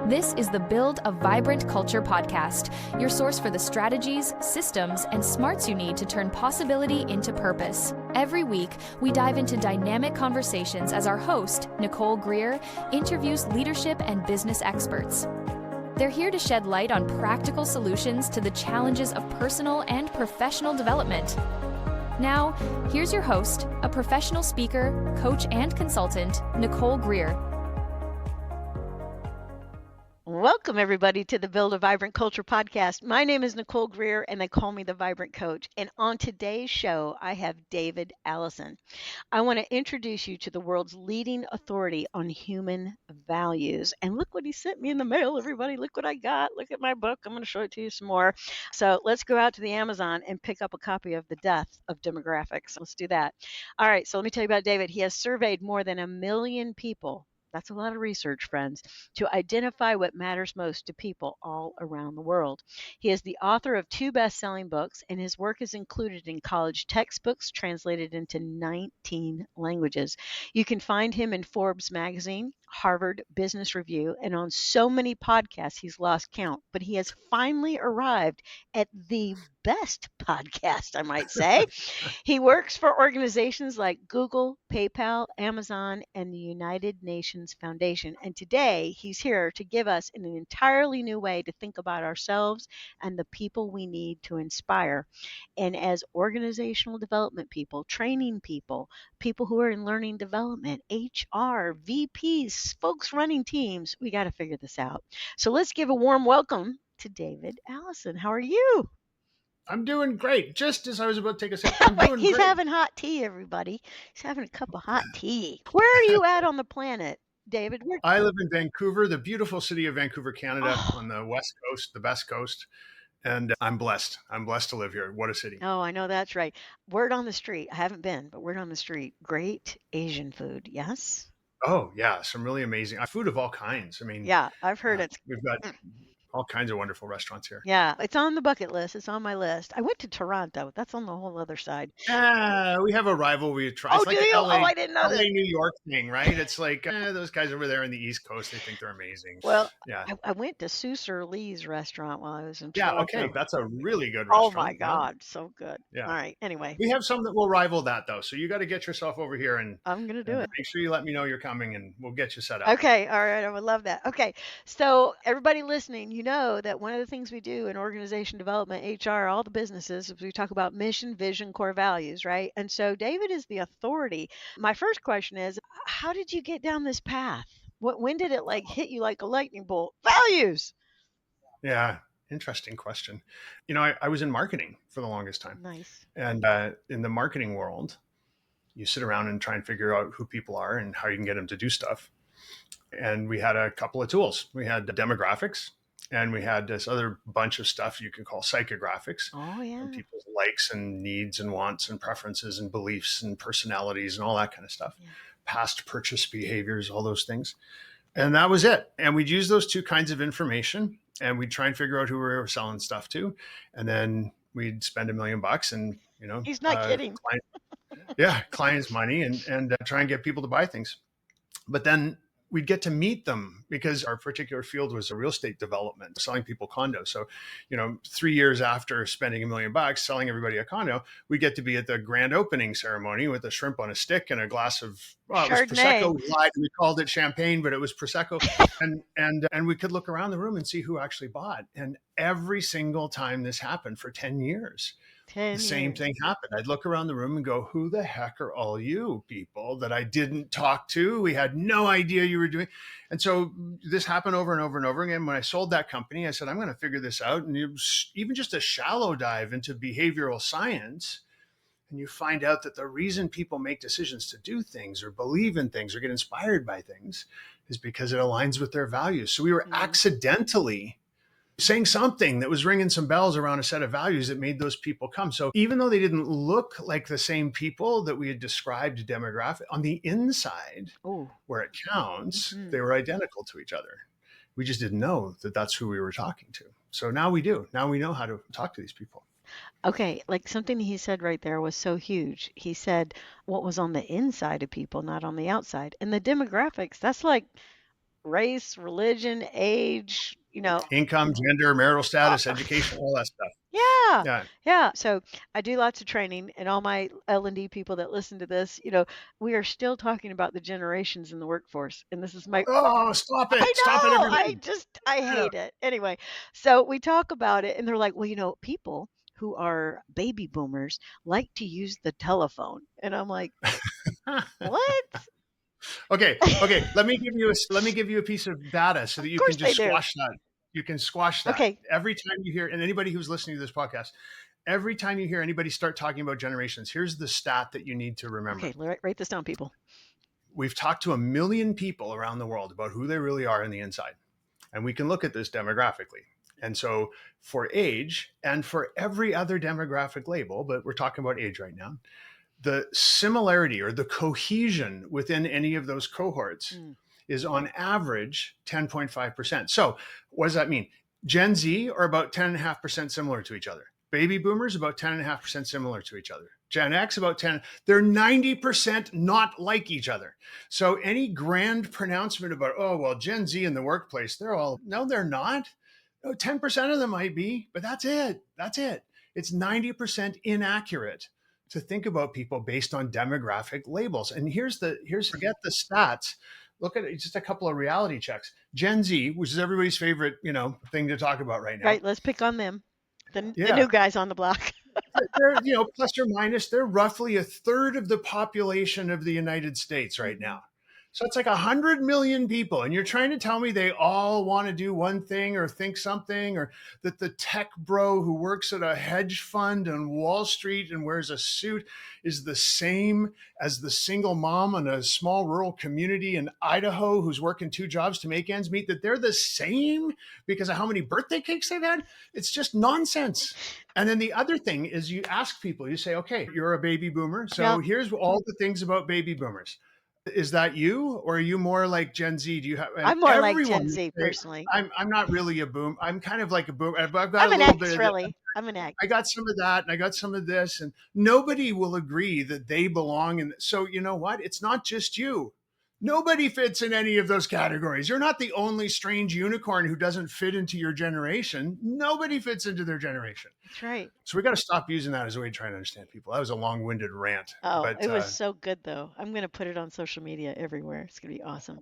This is the Build a Vibrant Culture podcast, your source for the strategies, systems, and smarts you need to turn possibility into purpose. Every week, we dive into dynamic conversations as our host, Nicole Greer, interviews leadership and business experts. They're here to shed light on practical solutions to the challenges of personal and professional development. Now, here's your host, a professional speaker, coach, and consultant, Nicole Greer. Welcome, everybody, to the Build a Vibrant Culture podcast. My name is Nicole Greer, and they call me the Vibrant Coach. And on today's show, I have David Allison. I want to introduce you to the world's leading authority on human values. And look what he sent me in the mail, everybody. Look what I got. Look at my book. I'm going to show it to you some more. So let's go out to the Amazon and pick up a copy of The Death of Demographics. Let's do that. All right, so let me tell you about David. He has surveyed more than 1 million people. That's a lot of research, friends, to identify what matters most to people all around the world. He is the author of 2 best-selling books, and his work is included in college textbooks translated into 19 languages. You can find him in Forbes magazine, Harvard Business Review, and on so many podcasts he's lost count. But he has finally arrived at the best podcast, I might say. He works for organizations like Google, PayPal, Amazon, and the United Nations Foundation. And today he's here to give us an entirely new way to think about ourselves and the people we need to inspire. And as organizational development people, training people, people who are in learning development, HR, VPs, folks running teams, we got to figure this out. So let's give a warm welcome to David Allison. How are you? I'm doing great. Just as I was about to take a sip, I'm doing He's great. having hot tea, everybody. He's having a cup of hot tea. Where are you at on the planet, David? I live in Vancouver, the beautiful city of Vancouver, Canada, on the west coast, the best coast. And I'm blessed. I'm blessed to live here. What a city. Oh, I know that's right. Word on the street. I haven't been, but word on the street. Great Asian food. Yes? Oh, yeah. Some really amazing food of all kinds. I mean, Yeah, I've heard it's. we've got all kinds of wonderful restaurants here. Yeah, it's on the bucket list. It's on my list. I went to Toronto. That's on the whole other side. We have a rival we try. Oh, It's like do you? LA, Oh, I didn't know LA, that. New York thing, right? It's like those guys over there on the East Coast, they think they're amazing. Well, Yeah. I went to Susur Lee's restaurant while I was in Yeah. Toronto. Okay. That's a really good Oh, restaurant. my God. So good. Yeah. All right. Anyway, We have some that will rival that, though. So you got to get yourself over here and I'm going to do it. make sure you let me know you're coming, and we'll get you set up. Okay. All right. I would love that. Okay. So everybody listening, you know that one of the things we do in organization development, HR, all the businesses, is we talk about mission, vision, core values, right? And so David is the authority. My first question is, how did you get down this path? When did it hit you like a lightning bolt? Values. Yeah. Interesting question. I was in marketing for the longest time. Nice. And in the marketing world, you sit around and try and figure out who people are and how you can get them to do stuff. And we had a couple of tools. We had demographics, and we had this other bunch of stuff you can call psychographics. Oh, yeah. And people's likes and needs and wants and preferences and beliefs and personalities and all that kind of stuff. Yeah. Past purchase behaviors, all those things. And that was it. And we'd use those 2 kinds of information, and we'd try and figure out who we were selling stuff to. And then we'd spend $1 million and, He's not kidding. Clients' money and try and get people to buy things. But then we'd get to meet them because our particular field was a real estate development, selling people condos. So, 3 years after spending $1 million selling everybody a condo, we get to be at the grand opening ceremony with a shrimp on a stick and a glass of it was Prosecco. We lied and we called it champagne, but it was Prosecco. and we could look around the room and see who actually bought. And every single time this happened for 10 years. The same thing happened. I'd look around the room and go, who the heck are all you people that I didn't talk to? We had no idea you were doing. And so this happened over and over and over again. When I sold that company, I said, I'm going to figure this out. And it was even just a shallow dive into behavioral science. And you find out that the reason people make decisions to do things or believe in things or get inspired by things is because it aligns with their values. So we were accidentally saying something that was ringing some bells around a set of values that made those people come. So even though they didn't look like the same people that we had described demographic, on the inside, where it counts, they were identical to each other. We just didn't know that that's who we were talking to. So now we do. Now we know how to talk to these people. Okay, like something he said right there was so huge. He said what was on the inside of people, not on the outside. And the demographics, that's like race, religion, age, Income, gender, marital uh, status, education, all that stuff. yeah, Yeah. yeah. So I do lots of training, and all my L&D people that listen to this, we are still talking about the generations in the workforce, and this is my Oh, stop I it. Stop it, know. everybody. I Yeah. hate it. Anyway, so we talk about it, and they're like, well, people who are baby boomers like to use the telephone. And I'm like, what? Okay. Okay. Let me give you a piece of data so Of that you can course just they do. squash that. You can squash that. Okay. Every time you hear, and anybody who's listening to this podcast, every time you hear anybody start talking about generations, here's the stat that you need to remember. Okay. Write this down, people. We've talked to 1 million people around the world about who they really are in the inside. And we can look at this demographically. And so for age and for every other demographic label, but we're talking about age right now, the similarity or the cohesion within any of those cohorts is on average 10.5%. So what does that mean? Gen Z are about 10.5% similar to each other. Baby boomers about 10.5% similar to each other. Gen X about 10. They're 90% not like each other. So any grand pronouncement about, oh, well, Gen Z in the workplace, no, they're not. No, 10% of them might be, but that's it. That's it. It's 90% inaccurate to think about people based on demographic labels. And forget the stats. Look at it, just a couple of reality checks. Gen Z, which is everybody's favorite, thing to talk about right now. Right. Let's pick on them. The Yeah. new guys on the block. They're, plus or minus, they're roughly a third of the population of the United States right now. So it's like 100 million people, and you're trying to tell me they all want to do one thing or think something, or that the tech bro who works at a hedge fund on Wall Street and wears a suit is the same as the single mom in a small rural community in Idaho who's working 2 jobs to make ends meet, that they're the same because of how many birthday cakes they've had. It's just nonsense. And then the other thing is you ask people, you say, okay, you're a baby boomer. So here's all the things about baby boomers. Is that you, or are you more like Gen Z? Do you have? I'm more like Gen Z personally. I'm not really a boom. I'm kind of like a boom. I've got I'm a an little X, bit of really. I'm an X. I got some of that, and I got some of this, and nobody will agree that they belong. And so you know what? It's not just you. Nobody fits in any of those categories. You're not the only strange unicorn who doesn't fit into your generation. Nobody fits into their generation. That's right. So we got to stop using that as a way to try and understand people. That was a long-winded rant. Oh, but, it was so good, though. I'm going to put it on social media everywhere. It's going to be awesome.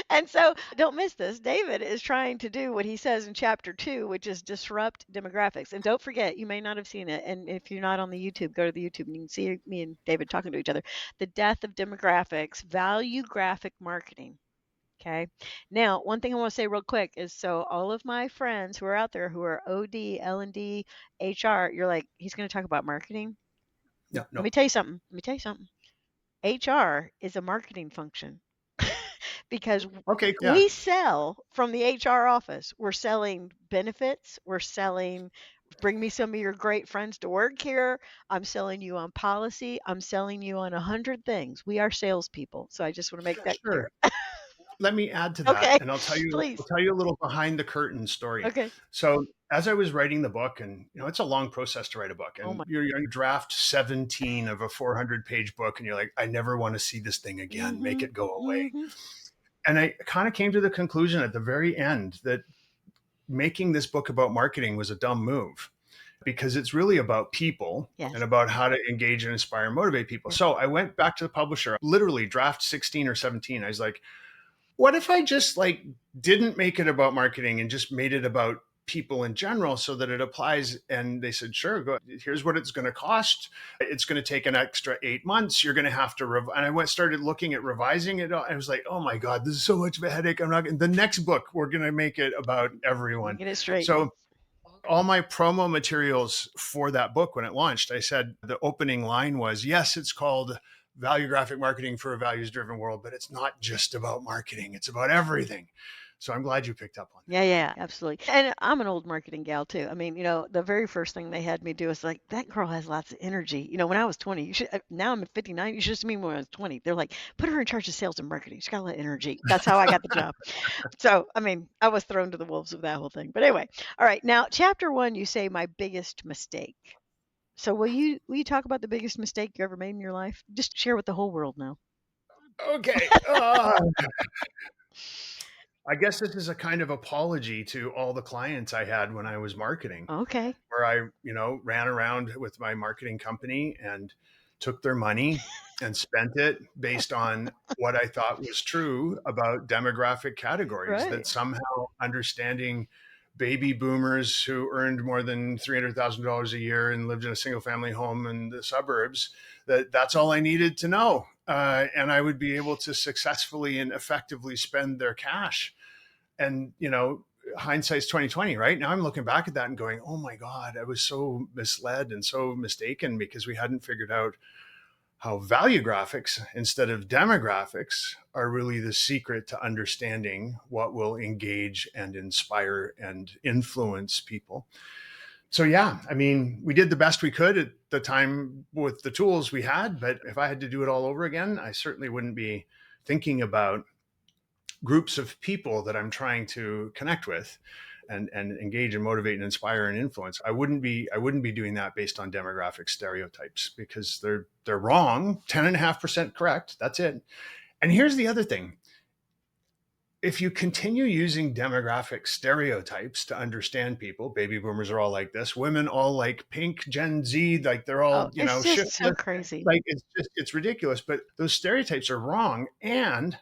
And so don't miss this. David is trying to do what he says in chapter 2, which is disrupt demographics. And don't forget, you may not have seen it. And if you're not on the YouTube, go to the YouTube and you can see me and David talking to each other. The death of demographics, Valuegraphic marketing. Okay. Now, one thing I want to say real quick is, so all of my friends who are out there who are OD, L&D, HR, you're like, he's going to talk about marketing? No. Let me tell you something. HR is a marketing function because we sell from the HR office. We're selling benefits. We're selling, bring me some of your great friends to work here. I'm selling you on policy. I'm selling you on 100 things. We are salespeople. So I just want to make that clear. Let me add to that, and I'll tell you a little behind the curtain story. Okay. So as I was writing the book, and it's a long process to write a book, and you're draft 17 of a 400-page book, and you're like, I never want to see this thing again. Make it go away. And I kind of came to the conclusion at the very end that making this book about marketing was a dumb move, because it's really about people and about how to engage and inspire and motivate people. So I went back to the publisher, literally draft 16 or 17. I was like, what if I just didn't make it about marketing and just made it about people in general so that it applies? And they said, sure, go. Here's what it's going to cost. It's going to take an extra 8 months. You're going to have to and I started looking at revising it. I was like, oh my God, this is so much of a headache. The next book, we're going to make it about everyone. Get it straight. So all my promo materials for that book, when it launched, I said the opening line was, yes, it's called Valuegraphic Marketing for a Values-Driven World, but it's not just about marketing. It's about everything. So I'm glad you picked up on that. Yeah, absolutely. And I'm an old marketing gal too. I mean, the very first thing they had me do is like, that girl has lots of energy. When I was 20, now I'm at 59. You should have seen me when I was 20. They're like, put her in charge of sales and marketing. She's got a lot of energy. That's how I got the job. So, I mean, I was thrown to the wolves with that whole thing. But anyway, all right. Now, chapter 1, you say my biggest mistake. So will you talk about the biggest mistake you ever made in your life? Just share with the whole world now. Okay. I guess this is a kind of apology to all the clients I had when I was marketing, Okay. where I, ran around with my marketing company and took their money and spent it based on what I thought was true about demographic categories, that Right. somehow understanding baby boomers who earned more than $300,000 a year and lived in a single family home in the suburbs, that's all I needed to know. And I would be able to successfully and effectively spend their cash. And, hindsight's 2020, right? Now I'm looking back at that and going, oh my God, I was so misled and so mistaken because we hadn't figured out how value graphics instead of demographics are really the secret to understanding what will engage and inspire and influence people. So yeah, I mean, we did the best we could at the time with the tools we had, but if I had to do it all over again, I certainly wouldn't be thinking about groups of people that I'm trying to connect with and engage and motivate and inspire and influence. I wouldn't be doing that based on demographic stereotypes, because they're wrong. 10.5% correct. That's it. And here's the other thing. If you continue using demographic stereotypes to understand people, baby boomers are all like this, women all like pink, Gen Z, like they're Oh, all, it's just so shiftless. crazy. Like it's ridiculous, but those stereotypes are wrong, and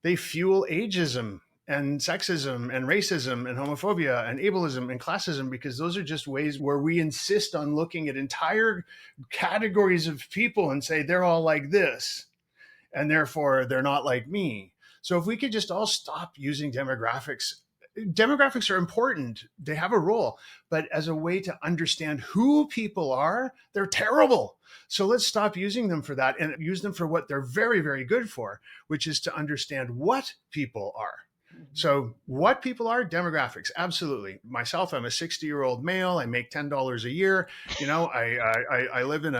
they fuel ageism and sexism and racism and homophobia and ableism and classism, because those are just ways where we insist on looking at entire categories of people and say they're all like this and therefore they're not like me. So if we could just all stop using demographics are important. They have a role, but as a way to understand who people are, they're terrible. So let's stop using them for that and use them for what they're very, very good for, which is to understand what people are. So what people are, demographics, absolutely. Myself, I'm a 60-year-old male. I make $10 a year. I live in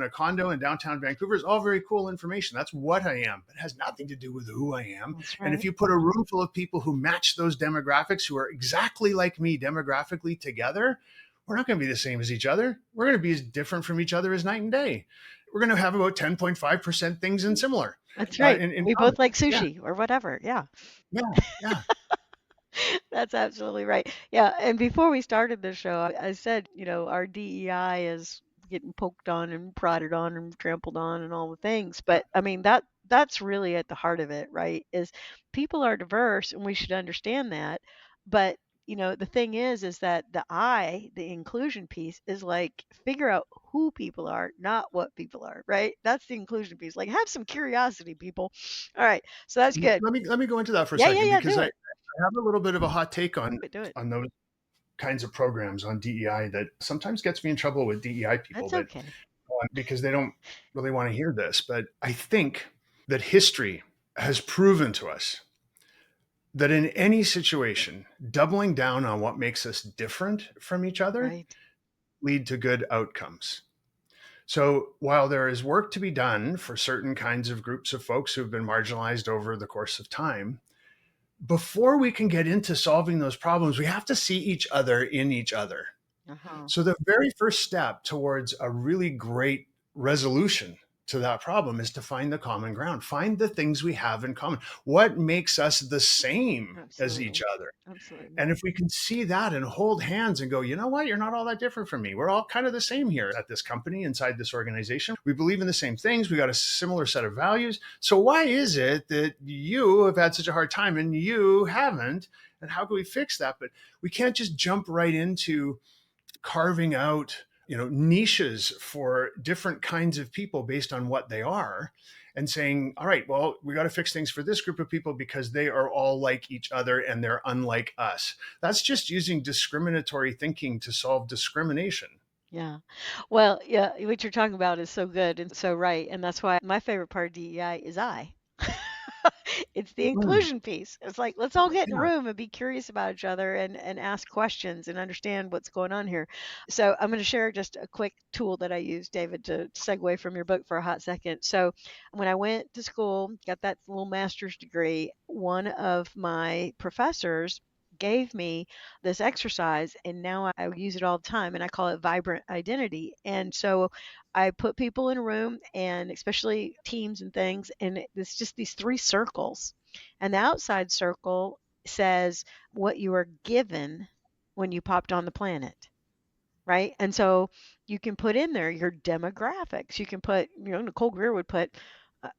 a condo in downtown Vancouver. It's all very cool information. That's what I am. But it has nothing to do with who I am. That's And if right. you put a room full of people who match those demographics, who are exactly like me demographically together, we're not going to be the same as each other. We're going to be as different from each other as night and day. We're going to have about 10.5% things in similar. That's right. In We common. both like Yeah, sushi or whatever. Yeah. yeah, yeah. That's absolutely right. Yeah, and before we started the show, I said, our DEI is getting poked on and prodded on and trampled on and all the things. But I mean that's really at the heart of it, right? Is people are diverse and we should understand that. But the thing is that the inclusion piece is like figure out who people are, not what people are, right? That's the inclusion piece. Like have some curiosity, people. All right. So that's good. Let me go into that for a Yeah, yeah, second, yeah, because do I it. have a little bit of a hot take Do it. on those kinds of programs on DEI that sometimes gets me in trouble with DEI people, That's that okay. because they don't really want to hear this. But I think that history has proven to us that in any situation, doubling down on what makes us different from each other Right. lead to good outcomes. So while there is work to be done for certain kinds of groups of folks who've been marginalized over the course of time, before we can get into solving those problems, we have to see each other in each other. Uh-huh. So the very first step towards a really great resolution to that problem is to find the common ground, find the things we have in common. What makes us the same as each Absolutely. other? Absolutely. And if we can see that and hold hands and go, you know what, you're not all that different from me. We're all kind of the same here at this company, inside this organization. We believe in the same things. We got a similar set of values. So why is it that you have had such a hard time and you haven't? And how can we fix that? But we can't just jump right into carving out niches for different kinds of people based on what they are, and saying, all right, well, we got to fix things for this group of people because they are all like each other and they're unlike us. That's just using discriminatory thinking to solve discrimination. Yeah. Well, yeah, what you're talking about is so good and so right. And that's why my favorite part of DEI is I. It's the Mm, inclusion piece. It's like, let's all get in a yeah. room and be curious about each other and ask questions and understand what's going on here. So I'm going to share just a quick tool that I use, David, to segue from your book for a hot second. So when I went to school, got that little master's degree, one of my professors gave me this exercise and now I use it all the time and I call it vibrant identity. And so I put people in a room and especially teams and things and it's just these three circles. And the outside circle says what you are given when you popped on the planet. Right. And so you can put in there your demographics. You can put, Nicole Greer would put,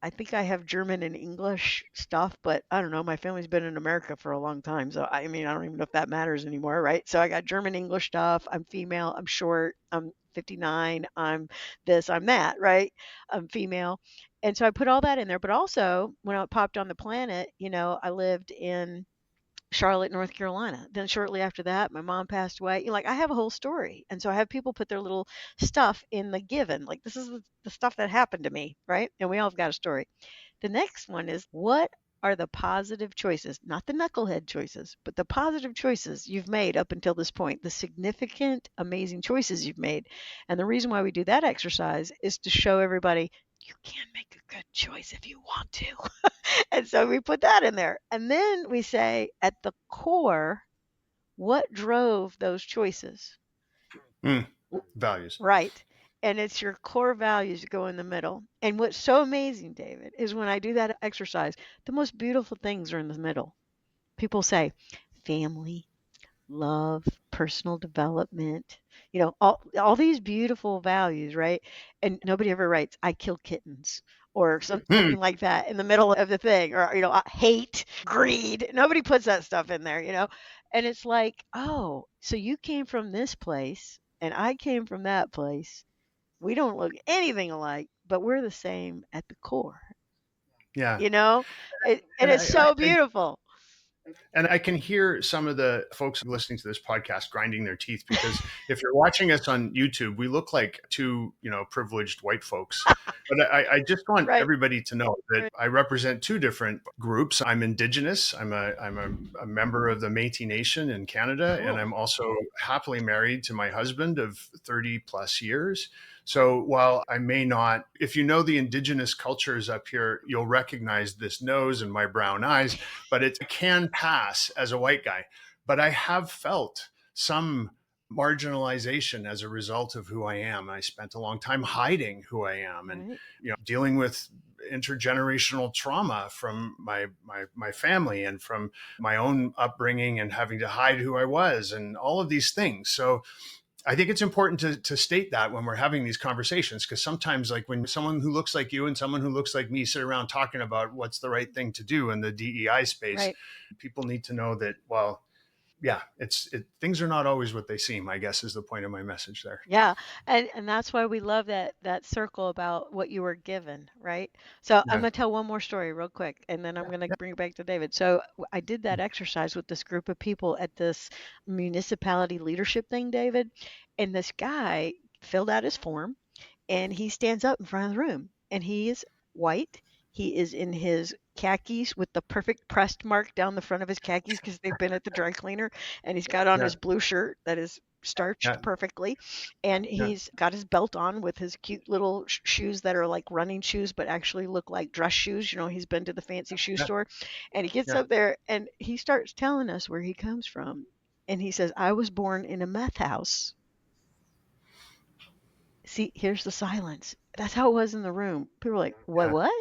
I think I have German and English stuff, but I don't know. My family's been in America for a long time. So, I mean, I don't even know if that matters anymore. Right. So I got German, English stuff. I'm female. I'm short. I'm 59. I'm this, I'm that. Right. I'm female. And so I put all that in there. But also, when I popped on the planet, I lived in Charlotte, North Carolina. Then shortly after that, my mom passed away. Like, I have a whole story. And so I have people put their little stuff in the given. Like, this is the stuff that happened to me, right? And we all have got a story. The next one is, what are the positive choices, not the knucklehead choices, but the positive choices you've made up until this point, the significant, amazing choices you've made. And the reason why we do that exercise is to show everybody you can make a good choice if you want to. And so we put that in there. And then we say, at the core, what drove those choices? Values. Right. And it's your core values that go in the middle. And what's so amazing, David, is when I do that exercise, the most beautiful things are in the middle. People say family, love, personal development, all these beautiful values, right? And nobody ever writes, I kill kittens or something like that in the middle of the thing, or, hate, greed. Nobody puts that stuff in there, And it's like, oh, so you came from this place and I came from that place. We don't look anything alike, but we're the same at the core. Yeah. And it's so beautiful. And I can hear some of the folks listening to this podcast grinding their teeth, because if you're watching us on YouTube, we look like two, privileged white folks. But I just want everybody to know that I represent two different groups. I'm Indigenous. I'm a member of the Métis Nation in Canada, cool. And I'm also happily married to my husband of 30 plus years. So while I may not, if you know the Indigenous cultures up here, you'll recognize this nose and my brown eyes, but it can pass as a white guy. But I have felt some marginalization as a result of who I am. I spent a long time hiding who I am and dealing with intergenerational trauma from my family and from my own upbringing and having to hide who I was and all of these things. So I think it's important to state that when we're having these conversations, because sometimes, like, when someone who looks like you and someone who looks like me sit around talking about what's the right thing to do in the DEI space, people need to know that, well, yeah, things are not always what they seem, I guess, is the point of my message there. Yeah. And that's why we love that circle about what you were given, right? So I'm going to tell one more story real quick, and then I'm going to bring it back to David. So I did that exercise with this group of people at this municipality leadership thing, David, and this guy filled out his form, and he stands up in front of the room, and he is white. He is in his khakis with the perfect pressed mark down the front of his khakis because they've been at the dry cleaner, and he's got on his blue shirt that is starched perfectly, and he's got his belt on with his cute little shoes that are like running shoes but actually look like dress shoes. He's been to the fancy shoe store, and he gets up there and he starts telling us where he comes from, and he says, I was born in a meth house. See, here's the silence. That's how it was in the room. People were like, what?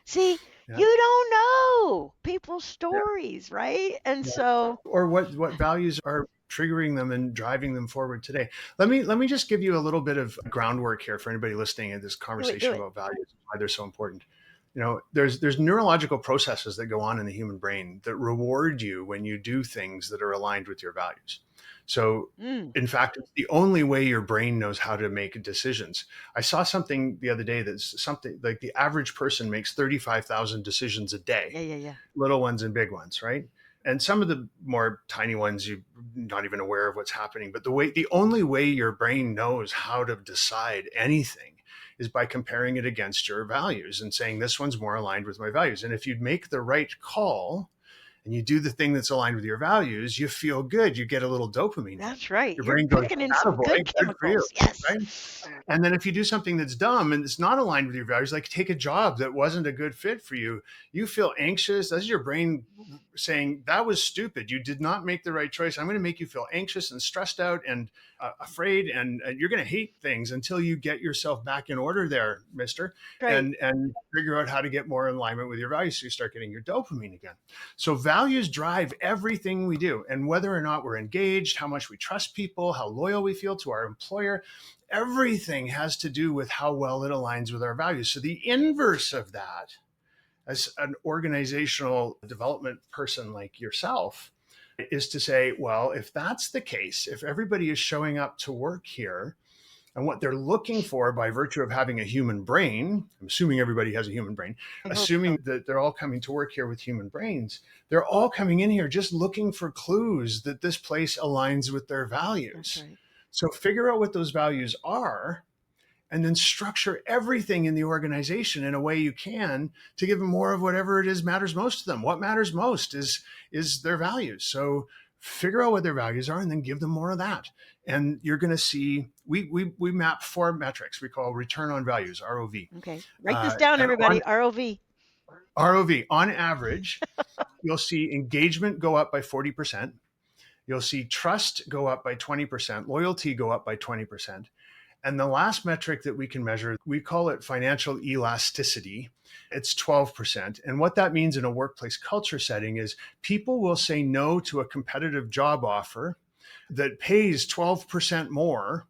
See, you don't know people's stories, right? And so, or what values are triggering them and driving them forward today. Let me just give you a little bit of groundwork here for anybody listening in this conversation about values and why they're so important. There's neurological processes that go on in the human brain that reward you when you do things that are aligned with your values. So in fact, it's the only way your brain knows how to make decisions. I saw something the other day that's something like the average person makes 35,000 decisions a day. Yeah. Little ones and big ones, right? And some of the more tiny ones, you're not even aware of what's happening. But the only way your brain knows how to decide anything is by comparing it against your values and saying, this one's more aligned with my values. And if you make the right call and you do the thing that's aligned with your values, you feel good. You get a little dopamine. That's right. Your brain goes, in some good chemicals. Yes. Right? And then if you do something that's dumb and it's not aligned with your values, like take a job that wasn't a good fit for you, you feel anxious. That's your brain saying, that was stupid. You did not make the right choice. I'm going to make you feel anxious and stressed out and afraid, and you're going to hate things until you get yourself back in order there, mister, Right. and figure out how to get more in alignment with your values so you start getting your dopamine again. So values drive everything we do. And whether or not we're engaged, how much we trust people, how loyal we feel to our employer, everything has to do with how well it aligns with our values. So the inverse of that, as an organizational development person like yourself, is to say, well, if that's the case, if everybody is showing up to work here and what they're looking for by virtue of having a human brain, I'm assuming everybody has a human brain, assuming that they're all coming to work here with human brains, they're all coming in here just looking for clues that this place aligns with their values. Right. So figure out what those values are, and then structure everything in the organization in a way you can to give them more of whatever it is matters most to them. What matters most is their values. So figure out what their values are and then give them more of that. And you're going to see, we map 4 metrics we call return on values, ROV. Okay. Write this down, everybody. ROV. ROV, on average, you'll see engagement go up by 40%. You'll see trust go up by 20%, loyalty go up by 20%. And the last metric that we can measure, we call it financial elasticity. It's 12%. And what that means in a workplace culture setting is people will say no to a competitive job offer that pays 12% more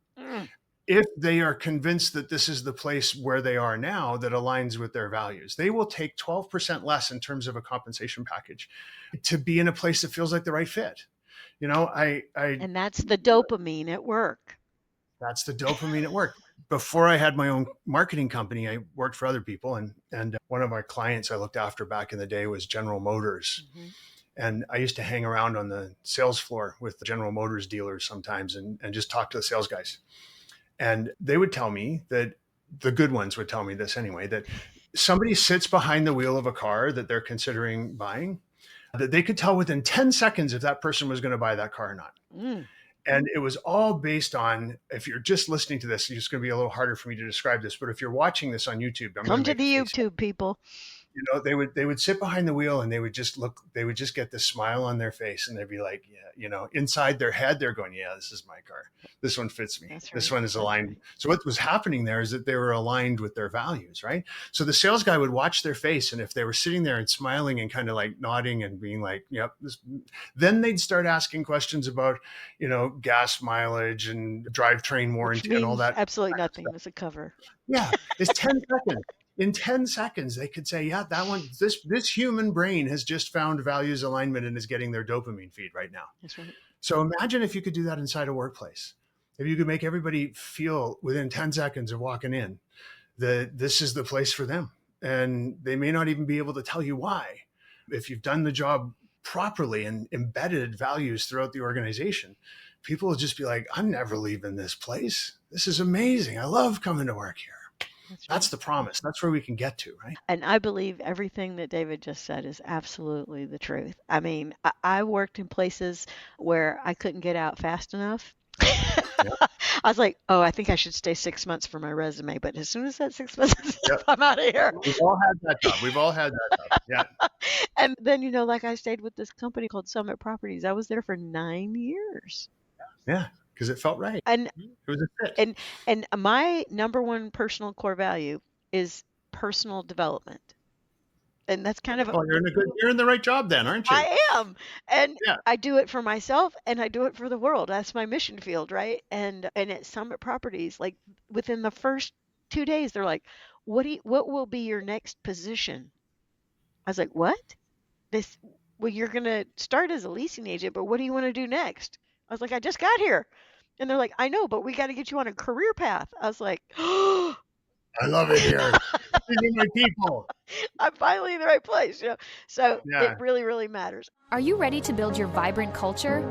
if they are convinced that this is the place where they are now that aligns with their values. They will take 12% less in terms of a compensation package to be in a place that feels like the right fit. You know, and that's the dopamine at work. That's the dopamine at work. Before I had my own marketing company, I worked for other people. And one of my clients I looked after back in the day was General Motors. Mm-hmm. And I used to hang around on the sales floor with the General Motors dealers sometimes and just talk to the sales guys. And they would tell me that, the good ones would tell me this anyway, that somebody sits behind the wheel of a car that they're considering buying, that they could tell within 10 seconds if that person was going to buy that car or not. Mm. And it was all based on, if you're just listening to this, it's going to be a little harder for me to describe this, but if you're watching this on YouTube, come to the YouTube, people. You know, they would sit behind the wheel and they would just get this smile on their face and they'd be like, yeah, you know, inside their head, they're going, yeah, this is my car. This one fits me. That's this right. One is aligned. Right. So what was happening there is that they were aligned with their values, right? So the sales guy would watch their face. And if they were sitting there and smiling and kind of like nodding and being like, yep, then they'd start asking questions about, you know, gas mileage and drivetrain warranty and all that. Absolutely nothing. It's a cover. Yeah. It's 10 seconds. In 10 seconds, they could say, yeah, that one, this human brain has just found values alignment and is getting their dopamine feed right now. That's right. So imagine if you could do that inside a workplace. If you could make everybody feel within 10 seconds of walking in that this is the place for them. And they may not even be able to tell you why. If you've done the job properly and embedded values throughout the organization, people will just be like, I'm never leaving this place. This is amazing. I love coming to work here. That's the promise. That's where we can get to, right? And I believe everything that David just said is absolutely the truth. I mean, I worked in places where I couldn't get out fast enough. Yep. I was like, oh, I think I should stay 6 months for my resume. But as soon as that 6 months is up, I'm out of here. We've all had that job. We've all had that job. Yeah. And then, you know, like I stayed with this company called Summit Properties. I was there for 9 years. Yeah. Because it felt right. And it was a fit. And my number one personal core value is personal development. And that's kind of you're in the right job then, aren't you? I am. And yeah. I do it for myself and I do it for the world. That's my mission field, right? And at Summit Properties, like within the first 2 days, they're like, what will be your next position? I was like, what? Well, you're gonna start as a leasing agent, but what do you want to do next? I was like, I just got here. And they're like, I know, but we got to get you on a career path. I was like, oh, I love it here. These are my people. I'm finally in the right place. You know? So It really, really matters. Are you ready to build your vibrant culture?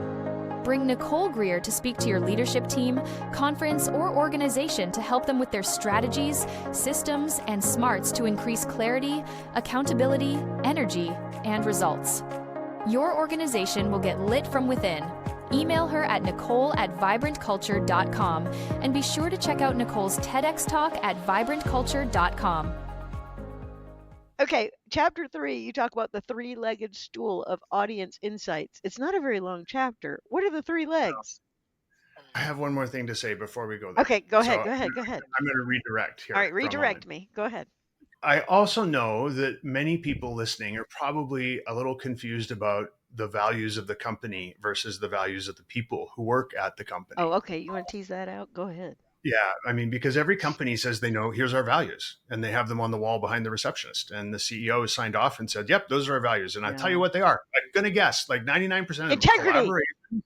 Bring Nicole Greer to speak to your leadership team, conference, or organization to help them with their strategies, systems, and smarts to increase clarity, accountability, energy, and results. Your organization will get lit from within. Email her at nicole@vibrantculture.com and be sure to check out Nicole's TEDx talk at vibrantculture.com. Okay, chapter 3, you talk about the three-legged stool of audience insights. It's not a very long chapter. What are the three legs? I have one more thing to say before we go there. Okay, go ahead, So go ahead, go ahead. I'm going to redirect All here right, for a moment. redirect me. Go ahead. I also know that many people listening are probably a little confused about the values of the company versus the values of the people who work at the company. Oh, okay. You want to tease that out? Go ahead. Yeah, I mean, because every company says they know, here's our values, and they have them on the wall behind the receptionist. And the CEO has signed off and said, yep, those are our values. And I'll tell you what they are. I'm going to guess like 99% of them. Integrity. Collaboration.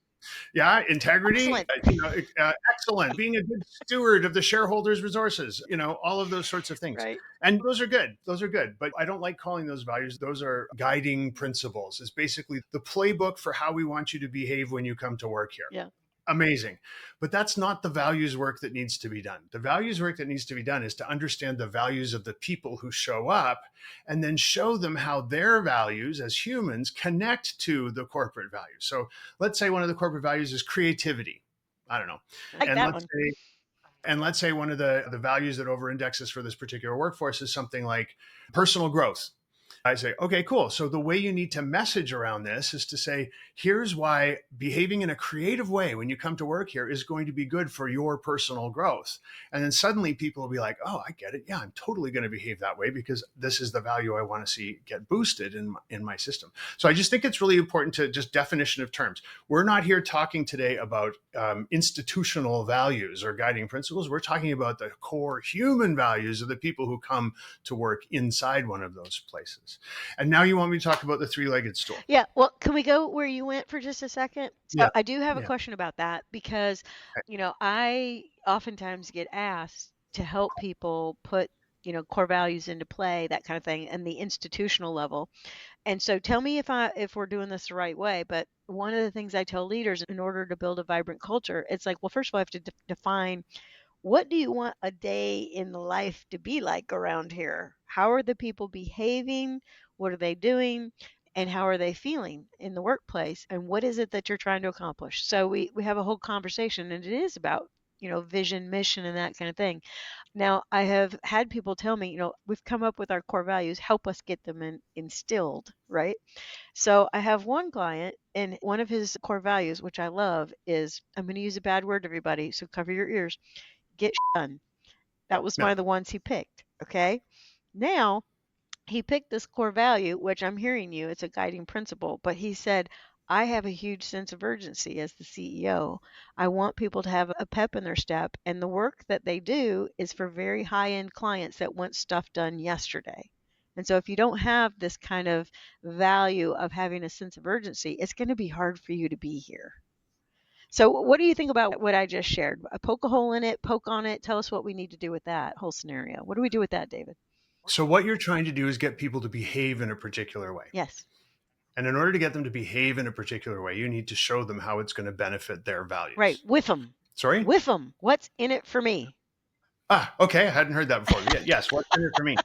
Yeah, integrity, Excellent. Excellent, being a good steward of the shareholders' resources, all of those sorts of things. Right. And those are good. Those are good. But I don't like calling those values. Those are guiding principles. It's basically the playbook for how we want you to behave when you come to work here. Yeah. Amazing. But that's not the values work that needs to be done. The values work that needs to be done is to understand the values of the people who show up and then show them how their values as humans connect to the corporate values. So let's say one of the corporate values is creativity. I don't know. Like that one. Let's say one of the values that over indexes for this particular workforce is something like personal growth. I say, okay, cool. So the way you need to message around this is to say, here's why behaving in a creative way when you come to work here is going to be good for your personal growth. And then suddenly people will be like, oh, I get it. Yeah, I'm totally going to behave that way because this is the value I want to see get boosted in my system. So I just think it's really important to just definition of terms. We're not here talking today about institutional values or guiding principles. We're talking about the core human values of the people who come to work inside one of those places. And now you want me to talk about the three-legged stool. Yeah. Well, can we go where you went for just a second? So Yeah. I do have a question about that because, I oftentimes get asked to help people put, core values into play, that kind of thing, and the institutional level. And so tell me if we're doing this the right way. But one of the things I tell leaders in order to build a vibrant culture, it's like, well, first of all, I have to define what do you want a day in the life to be like around here? How are the people behaving? What are they doing? And how are they feeling in the workplace? And what is it that you're trying to accomplish? So we have a whole conversation, and it is about, vision, mission, and that kind of thing. Now, I have had people tell me, we've come up with our core values, help us get them instilled, right? So I have one client, and one of his core values, which I love, is I'm going to use a bad word, everybody, so cover your ears. Get done. That was one of the ones he picked. Okay. Now he picked this core value, which I'm hearing you, it's a guiding principle, but he said, I have a huge sense of urgency as the CEO. I want people to have a pep in their step, and the work that they do is for very high-end clients that want stuff done yesterday. And so if you don't have this kind of value of having a sense of urgency, it's going to be hard for you to be here. So what do you think about what I just shared? Poke a hole in it, poke on it. Tell us what we need to do with that whole scenario. What do we do with that, David? So what you're trying to do is get people to behave in a particular way. Yes. And in order to get them to behave in a particular way, you need to show them how it's going to benefit their values. Right. With them. Sorry? With them. What's in it for me? Okay. I hadn't heard that before. Yes. What's in it for me?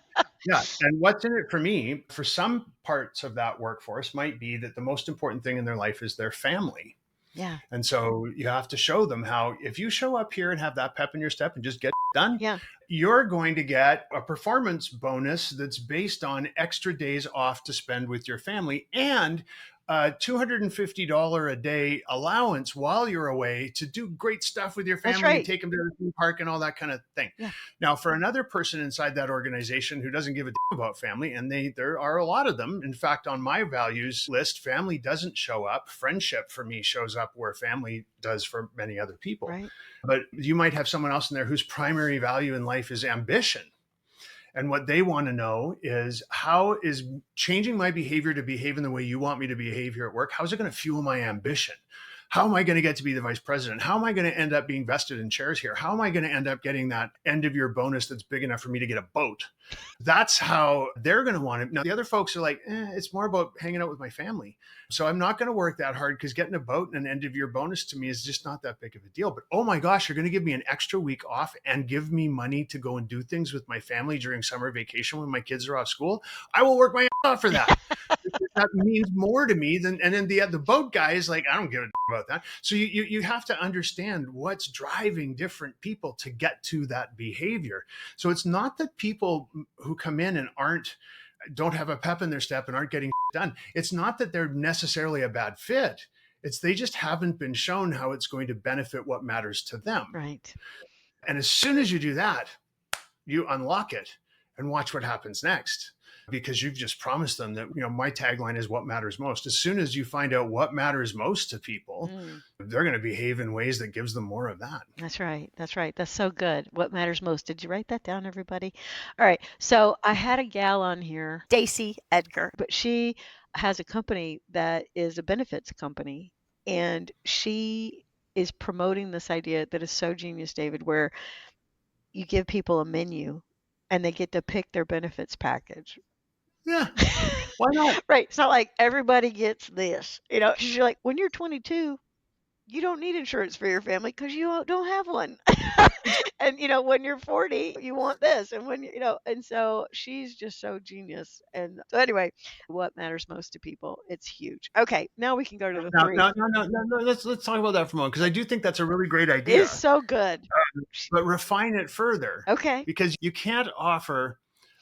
Yeah. And what's in it for me, for some parts of that workforce might be that the most important thing in their life is their family. Yeah. And so you have to show them how, if you show up here and have that pep in your step and just get done, you're going to get a performance bonus that's based on extra days off to spend with your family and a $250 a day allowance while you're away to do great stuff with your family and take them to the theme park and all that kind of thing. Yeah. Now, for another person inside that organization who doesn't give a damn about family, and there are a lot of them. In fact, on my values list, family doesn't show up. Friendship for me shows up where family does for many other people. Right. But you might have someone else in there whose primary value in life is ambition. And what they want to know is, how is changing my behavior to behave in the way you want me to behave here at work? How is it going to fuel my ambition? How am I going to get to be the vice president? How am I going to end up being vested in shares here? How am I going to end up getting that end of year bonus that's big enough for me to get a boat? That's how they're going to want it. Now, the other folks are like, it's more about hanging out with my family. So I'm not going to work that hard because getting a boat and an end of year bonus to me is just not that big of a deal. But oh my gosh, you're going to give me an extra week off and give me money to go and do things with my family during summer vacation when my kids are off school. I will work my ass off for that. That means more to me than, and then the boat guy is like, I don't give a about that. So you have to understand what's driving different people to get to that behavior. So it's not that people who come in and aren't don't have a pep in their step and aren't getting done. It's not that they're necessarily a bad fit. It's they just haven't been shown how it's going to benefit what matters to them. Right. And as soon as you do that, you unlock it and watch what happens next, because you've just promised them that, my tagline is what matters most. As soon as you find out what matters most to people, they're going to behave in ways that gives them more of that. That's right. That's right. That's so good. What matters most. Did you write that down, everybody? All right. So I had a gal on here, Stacy Edgar, but she has a company that is a benefits company, and she is promoting this idea that is so genius, David, where you give people a menu and they get to pick their benefits package. Yeah. Why not? Right. It's not like everybody gets this. You're like, when you're 22, you don't need insurance for your family because you don't have one. And, when you're 40, you want this. And and so she's just so genius. And so anyway, what matters most to people? It's huge. Okay. Now we can go to the three. No. Let's talk about that for a moment, because I do think that's a really great idea. It's so good. But refine it further. Okay. Because you can't offer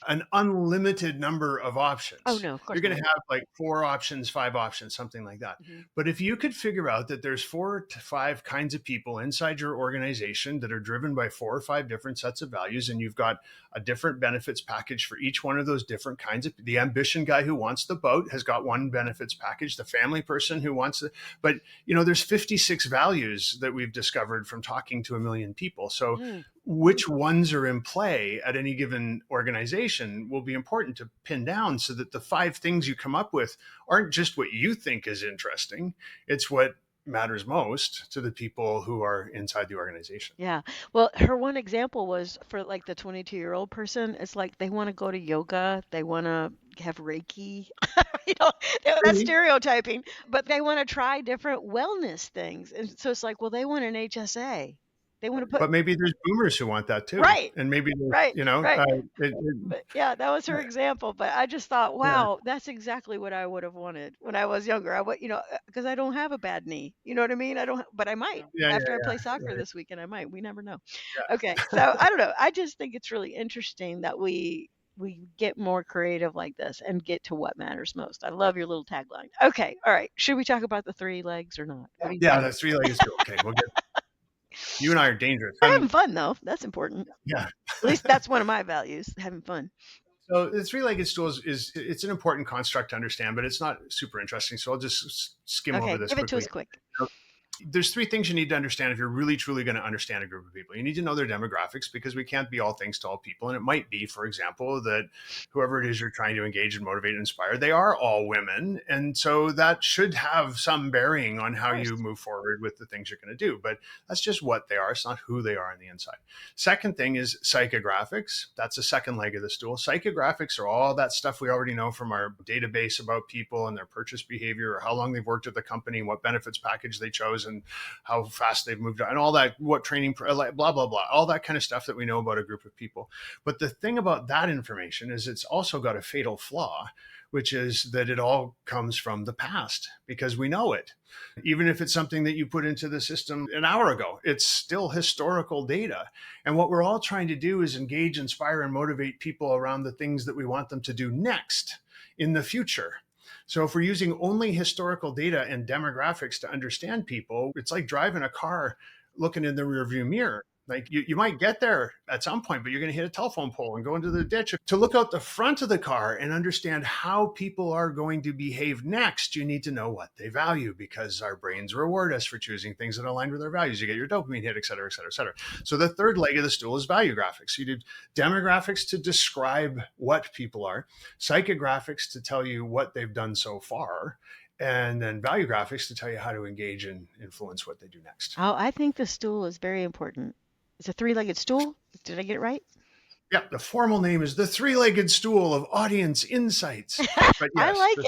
an unlimited number of options. Oh, no, of course You're going not. to have like 4 options, 5 options, something like that. But if you could figure out that there's 4 to 5 kinds of people inside your organization that are driven by 4 or 5 different sets of values, and you've got a different benefits package for each one of those different kinds of, the ambition guy who wants the boat has got one benefits package, the family person who wants it. But, there's 56 values that we've discovered from talking to 1 million people. So which ones are in play at any given organization will be important to pin down, so that the 5 things you come up with aren't just what you think is interesting. It's what matters most to the people who are inside the organization. Yeah. Well, her one example was for like the 22-year-old person. It's like they want to go to yoga. They want to have Reiki. That's stereotyping, but they want to try different wellness things. And so it's like, well, they want an HSA. They want to put. But maybe there's boomers who want that too. Right. And maybe, right. But yeah, that was her example. But I just thought, wow, that's exactly what I would have wanted when I was younger. I would, because I don't have a bad knee. You know what I mean? I don't, but I might after I play soccer this weekend. I might. We never know. Yeah. Okay. So I don't know. I just think it's really interesting that we get more creative like this and get to what matters most. I love your little tagline. Okay. All right. Should we talk about the 3 legs or not? Yeah, the 3 legs is cool. Okay. We'll get. You and I are dangerous. We're having fun though. That's important. Yeah. At least that's one of my values, having fun. So the 3-legged stool it's an important construct to understand, but it's not super interesting. So I'll just skim over this quickly. Give it to us quick. There's 3 things you need to understand if you're really, truly going to understand a group of people. You need to know their demographics, because we can't be all things to all people. And it might be, for example, that whoever it is you're trying to engage and motivate and inspire, they are all women. And so that should have some bearing on how you move forward with the things you're going to do. But that's just what they are. It's not who they are on the inside. Second thing is psychographics. That's the second leg of the stool. Psychographics are all that stuff we already know from our database about people and their purchase behavior, or how long they've worked at the company, what benefits package they chose, and how fast they've moved on, and all that, what training, blah, blah, blah, all that kind of stuff that we know about a group of people. But the thing about that information is it's also got a fatal flaw, which is that it all comes from the past, because we know it. Even if it's something that you put into the system an hour ago, it's still historical data. And what we're all trying to do is engage, inspire, and motivate people around the things that we want them to do next in the future. So if we're using only historical data and demographics to understand people, it's like driving a car looking in the rearview mirror. Like you might get there at some point, but you're going to hit a telephone pole and go into the ditch. To look out the front of the car and understand how people are going to behave next, you need to know what they value, because our brains reward us for choosing things that align with our values. You get your dopamine hit, et cetera, et cetera, et cetera. So the third leg of the stool is valuegraphics. You do demographics to describe what people are, psychographics to tell you what they've done so far, and then valuegraphics to tell you how to engage and influence what they do next. Oh, I think the stool is very important. It's a 3-legged stool. Did I get it right? Yeah, the formal name is the 3-legged stool of audience insights. But yes, I like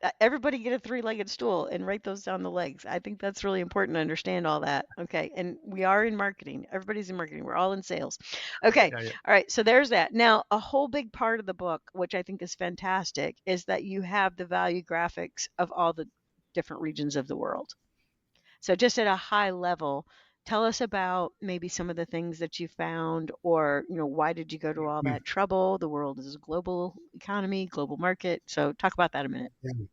it. Everybody get a 3-legged stool and write those down the legs. I think that's really important to understand all that. Okay, and we are in marketing. Everybody's in marketing. We're all in sales. Okay, yeah. All right, so there's that. Now, a whole big part of the book, which I think is fantastic, is that you have the value graphics of all the different regions of the world. So just at a high level, Tell us about maybe some of the things that you found, or, why did you go to all that trouble? The world is a global economy, global market. So talk about that a minute. Yeah.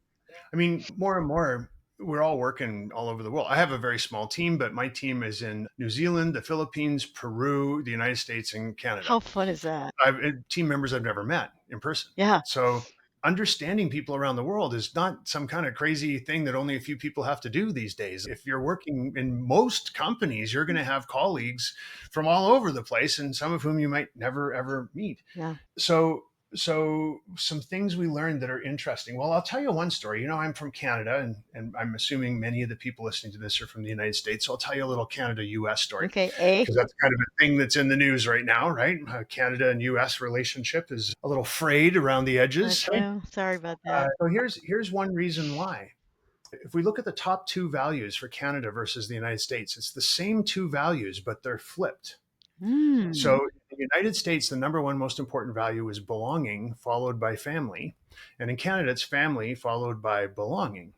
I mean, more and more, we're all working all over the world. I have a very small team, but my team is in New Zealand, the Philippines, Peru, the United States, and Canada. How fun is that? I've team members I've never met in person. Yeah. So understanding people around the world is not some kind of crazy thing that only a few people have to do these days. If you're working in most companies, you're going to have colleagues from all over the place, and some of whom you might never ever meet. Yeah. So some things we learned that are interesting. Well, I'll tell you one story. I'm from Canada, and I'm assuming many of the people listening to this are from the United States. So I'll tell you a little Canada-US story. Okay. Because that's kind of a thing that's in the news right now, right? Canada and US relationship is a little frayed around the edges. Sorry about that. So here's one reason why. If we look at the top two values for Canada versus the United States, it's the same two values, but they're flipped. So in the United States, the number one most important value is belonging, followed by family. And in Canada, it's family, followed by belonging.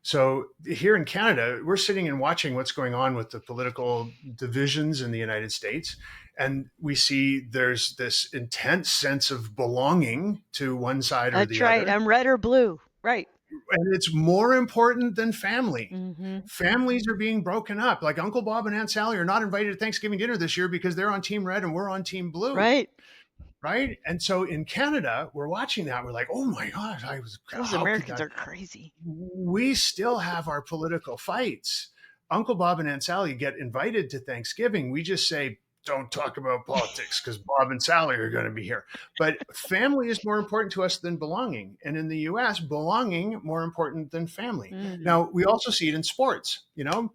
So here in Canada, we're sitting and watching what's going on with the political divisions in the United States. And we see there's this intense sense of belonging to one side or the other. That's right. I'm red or blue. Right. And it's more important than family. Mm-hmm. Families are being broken up. Like Uncle Bob and Aunt Sally are not invited to Thanksgiving dinner this year because they're on Team Red and we're on Team Blue. Right. Right. And so in Canada, we're watching that. We're like, oh my gosh, those Americans are crazy. We still have our political fights. Uncle Bob and Aunt Sally get invited to Thanksgiving. We just say, don't talk about politics because Bob and Sally are going to be here. But family is more important to us than belonging. And in the US, belonging more important than family. Mm. Now, we also see it in sports.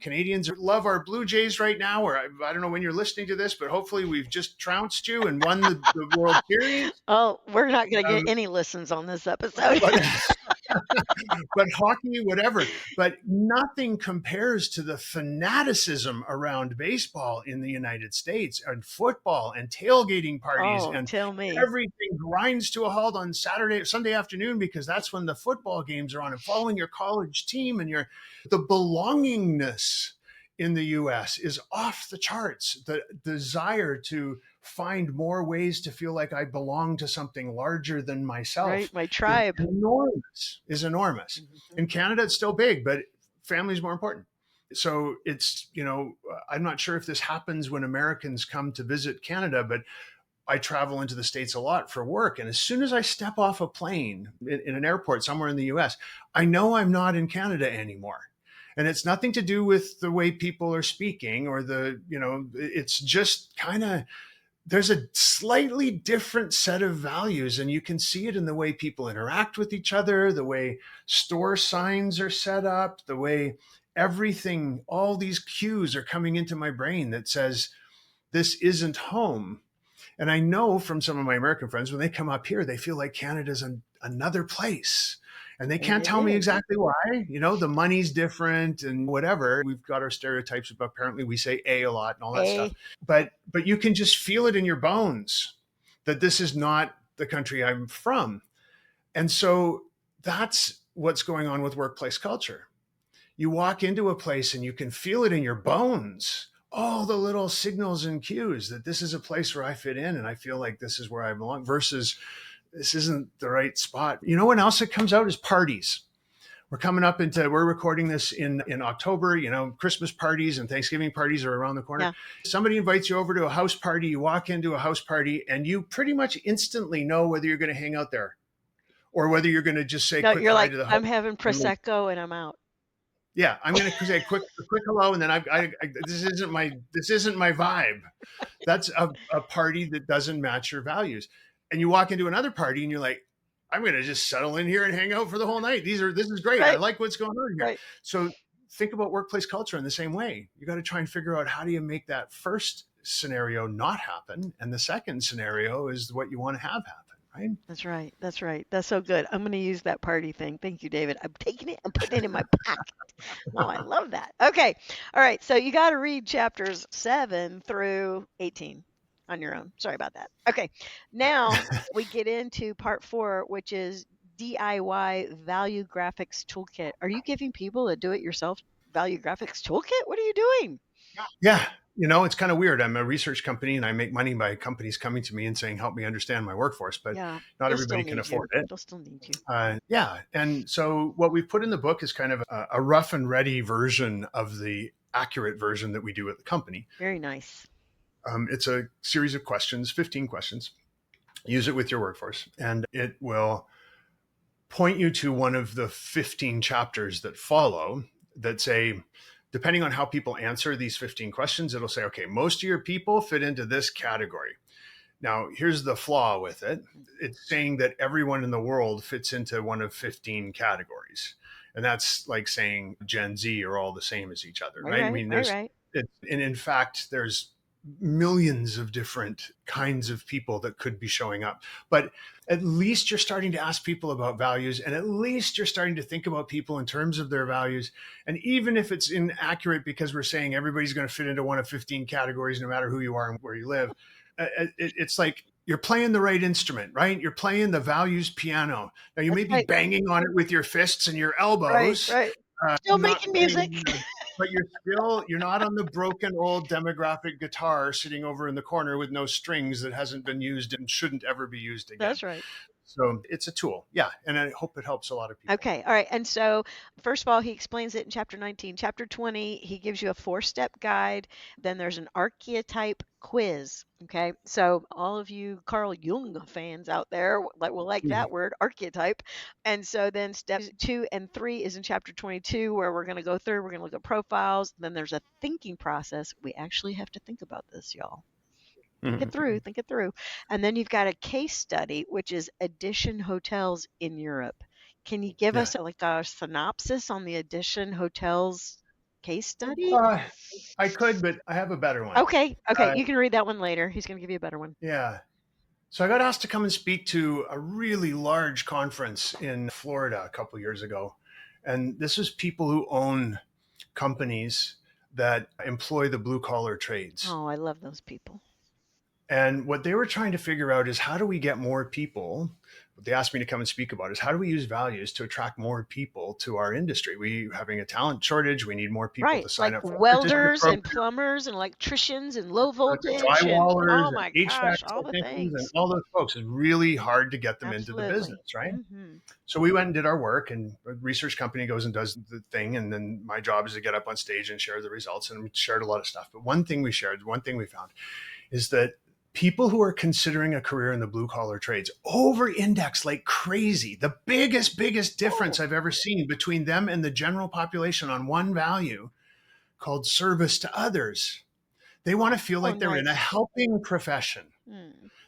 Canadians love our Blue Jays right now, or I don't know when you're listening to this, but hopefully we've just trounced you and won the World Series. Oh, we're not going to get any listens on this episode. But hockey, whatever. But nothing compares to the fanaticism around baseball in the United States and football and tailgating parties. And tell me. Everything grinds to a halt on Sunday afternoon, because that's when the football games are on, and following your college team and the belongingness in the US is off the charts. The desire to find more ways to feel like I belong to something larger than myself. Right, my tribe. Is enormous. Mm-hmm. In Canada, it's still big, but family is more important. So it's, I'm not sure if this happens when Americans come to visit Canada, but I travel into the States a lot for work. And as soon as I step off a plane in an airport somewhere in the US, I know I'm not in Canada anymore. And it's nothing to do with the way people are speaking or it's just kind of, there's a slightly different set of values, and you can see it in the way people interact with each other, the way store signs are set up, the way everything, all these cues are coming into my brain that says, this isn't home. And I know from some of my American friends, when they come up here, they feel like Canada's another place. And they can't tell me exactly why. The money's different and whatever. We've got our stereotypes, but apparently we say a lot and all that stuff. But you can just feel it in your bones that this is not the country I'm from. And so that's what's going on with workplace culture. You walk into a place and you can feel it in your bones, all the little signals and cues that this is a place where I fit in and I feel like this is where I belong, versus this isn't the right spot. When else it comes out is parties. We're recording this in October, Christmas parties and Thanksgiving parties are around the corner. Yeah. Somebody invites you over to a house party. You walk into a house party and you pretty much instantly know whether you're going to hang out there or whether you're going to just say, quick you're hi like, to the I'm having Prosecco and I'm out. Yeah, I'm going to say a quick hello, and then this isn't my vibe. That's a party that doesn't match your values. And you walk into another party and you're like, I'm going to just settle in here and hang out for the whole night. This is great. Right. I like what's going on here. Right. So think about workplace culture in the same way. You got to try and figure out, how do you make that first scenario not happen? And the second scenario is what you want to have happen. Right? That's right. That's so good. I'm going to use that party thing. Thank you, David. I'm taking it and putting it in my pocket. Oh, I love that. Okay. All right. So you got to read chapters 7 through 18 on your own. Sorry about that. Okay. Now we get into part 4, which is DIY Valuegraphics Toolkit. Are you giving people a do-it-yourself Valuegraphics Toolkit? What are you doing? Yeah. It's kind of weird. I'm a research company and I make money by companies coming to me and saying, help me understand my workforce, but Yeah, not they'll still everybody can need you. afford it. They'll still need you. Yeah. And so what we've put in the book is kind of a rough and ready version of the accurate version that we do at the company. Very nice. It's a series of questions, 15 questions. Use it with your workforce, and it will point you to one of the 15 chapters that follow that say, depending on how people answer these 15 questions, it'll say, okay, most of your people fit into this category. Now, here's the flaw with it. It's saying that everyone in the world fits into one of 15 categories. And that's like saying Gen Z are all the same as each other, right? I mean, Right. and in fact, there's millions of different kinds of people that could be showing up. But at least you're starting to ask people about values, and at least you're starting to think about people in terms of their values. And even if it's inaccurate because we're saying everybody's going to fit into one of 15 categories, no matter who you are and where you live, it's like you're playing the right instrument, right? You're playing the values piano. Now, you That's may be right. banging on it with your fists and your Right. elbows, Right. Still not making music. playing, but you're not on the broken old demographic guitar sitting over in the corner with no strings that hasn't been used and shouldn't ever be used again. That's right. So it's a tool. Yeah. And I hope it helps a lot of people. Okay. All right. And so, first of all, he explains it in chapter 19. Chapter 20, he gives you a 4-step guide. Then there's an archetype quiz. Okay. So, all of you Carl Jung fans out there will like that word, archetype. And so, then steps 2 and 3 is in chapter 22, where we're going to go through, we're going to look at profiles. Then there's a thinking process. We actually have to think about this, y'all. Think it through. And then you've got a case study, which is Edition Hotels in Europe. Can you give us a synopsis on the Edition Hotels case study? I could, but I have a better one. Okay. You can read that one later. He's going to give you a better one. Yeah. So I got asked to come and speak to a really large conference in Florida a couple of years ago. And this is people who own companies that employ the blue collar trades. Oh, I love those people. And what they were trying to figure out is how do we get more people? What they asked me to come and speak about is how do we use values to attract more people to our industry? We're having a talent shortage. We need more people to sign up for welders and plumbers and electricians and low voltage drywallers oh my and gosh, HVAC all the technicians and things. all those folks. It's really hard to get them into the Absolutely. business, right? So we went and did our work, and a research company goes and does the thing, and then my job is to get up on stage and share the results. And we shared a lot of stuff. But one thing we found is that people who are considering a career in the blue collar trades over index like crazy. The biggest difference I've ever seen between them and the general population on one value called service to others. They want to feel like they're in a helping profession.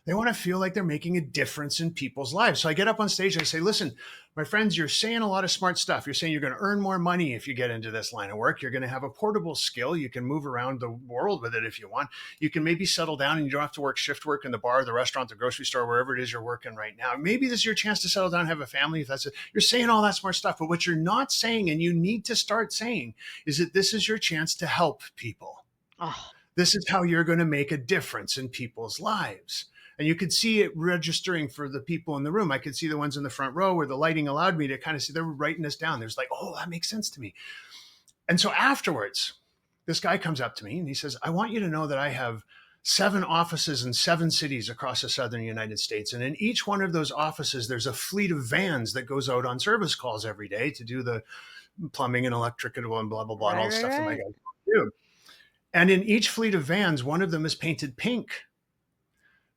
They want to feel like they're making a difference in people's lives. So I get up on stage and I say, listen, my friends, you're saying a lot of smart stuff. You're saying you're going to earn more money if you get into this line of work. You're going to have a portable skill. You can move around the world with it if you want. You can maybe settle down and you don't have to work shift work in the bar, the restaurant, the grocery store, wherever it is you're working right now. Maybe this is your chance to settle down and have a family. If that's it. You're saying all that smart stuff. But what you're not saying, and you need to start saying, is that this is your chance to help people. This is how you're going to make a difference in people's lives. And you could see it registering for the people in the room. I could see the ones in the front row where the lighting allowed me to kind of see, they were writing this down. There's like, oh, that makes sense to me. And so afterwards, this guy comes up to me and he says, I want you to know that I have 7 offices in 7 cities across the southern United States. And in each one of those offices, there's a fleet of vans that goes out on service calls every day to do the plumbing and electrical and blah, blah, blah, and all the stuff that my guys do. And in each fleet of vans, one of them is painted pink,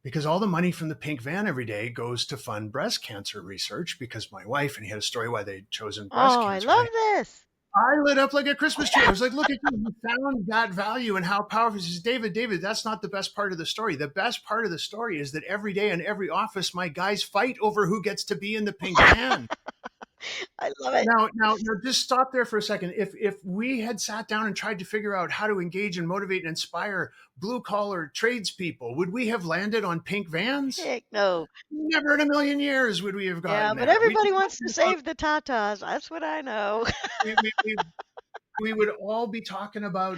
because all the money from the pink van every day goes to fund breast cancer research, because my wife, and he had a story why they'd chosen breast cancer. I love this. I lit up like a Christmas tree. I was like, look at you. You found that value and how powerful. He says, David, that's not the best part of the story. The best part of the story is that every day in every office, my guys fight over who gets to be in the pink van. I love it. Now, just stop there for a second. If we had sat down and tried to figure out how to engage and motivate and inspire blue collar tradespeople, would we have landed on pink vans? Heck no. Never in a million years would we have gotten Yeah, but there. everybody wants to save the tatas. That's what I know. we would all be talking about,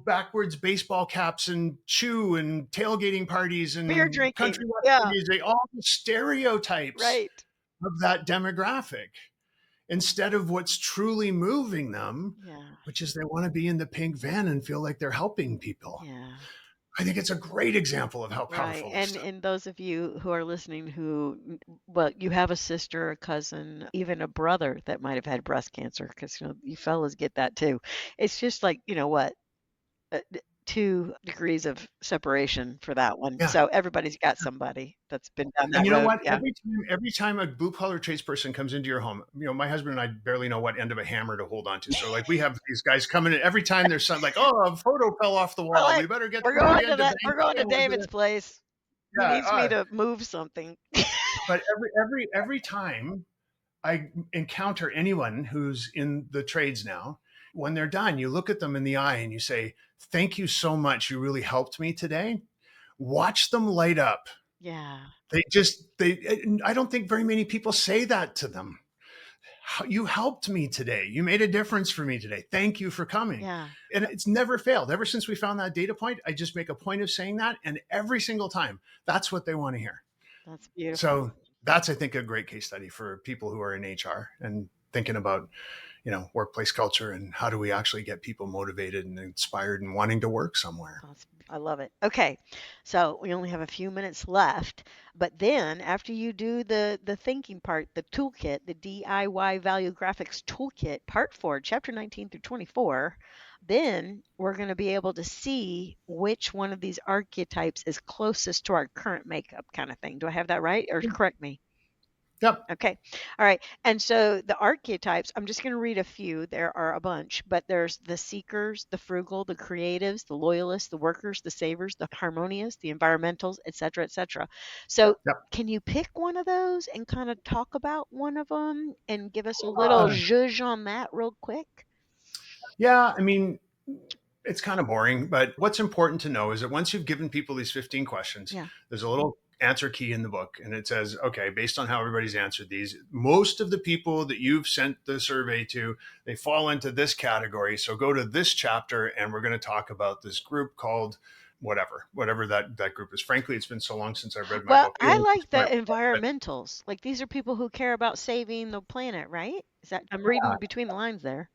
backwards baseball caps and chew and tailgating parties and beer drinking, country western music, all the stereotypes right of that demographic. instead of what's truly moving them, Yeah. which is they want to be in the pink van and feel like they're helping people. Yeah. I think it's a great example of how Right. powerful this stuff. And those of you who are listening who, well, you have a sister, a cousin, even a brother that might have had breast cancer, because you fellas get that too. It's just like, what, 2 degrees of separation for that one. Yeah. So everybody's got somebody that's been down And that you know road. what? Yeah. Every time a blue collar tradesperson comes into your home, my husband and I barely know what end of a hammer to hold on to. So like we have these guys coming in every time there's something like, oh, a photo fell off the We're wall. like, We better get we're somebody going to in to that. bang We're going to it. David's place. He Yeah. needs me to move something. But every time I encounter anyone who's in the trades now, when they're done, you look at them in the eye and you say, thank you so much. You really helped me today. Watch them light up. Yeah. I don't think very many people say that to them. You helped me today. You made a difference for me today. Thank you for coming. Yeah. And it's never failed. Ever since we found that data point, I just make a point of saying that. And every single time, that's what they want to hear. That's beautiful. So that's, I think, a great case study for people who are in HR and thinking about, workplace culture and how do we actually get people motivated and inspired and wanting to work somewhere. I love it. Okay. So we only have a few minutes left, but then after you do the thinking part, the toolkit, the DIY Valuegraphics toolkit, part 4, chapter 19 through 24, then we're going to be able to see which one of these archetypes is closest to our current makeup kind of thing. Do I have that right? Or correct me? Yep. Okay. All right. And so the archetypes, I'm just going to read a few. There are a bunch, but there's the seekers, the frugal, the creatives, the loyalists, the workers, the savers, the harmonious, the environmentals, et cetera, et cetera. So Can you pick one of those and kind of talk about one of them and give us a little zhuzh on that real quick? Yeah. I mean, it's kind of boring, but what's important to know is that once you've given people these 15 questions, there's a little answer key in the book. And it says, okay, based on how everybody's answered these, most of the people that you've sent the survey to, they fall into this category. So go to this chapter and we're going to talk about this group called whatever that group is. Frankly, it's been so long since I've read my book. I like the environmentals. Like these are people who care about saving the planet, right? I'm reading between the lines there.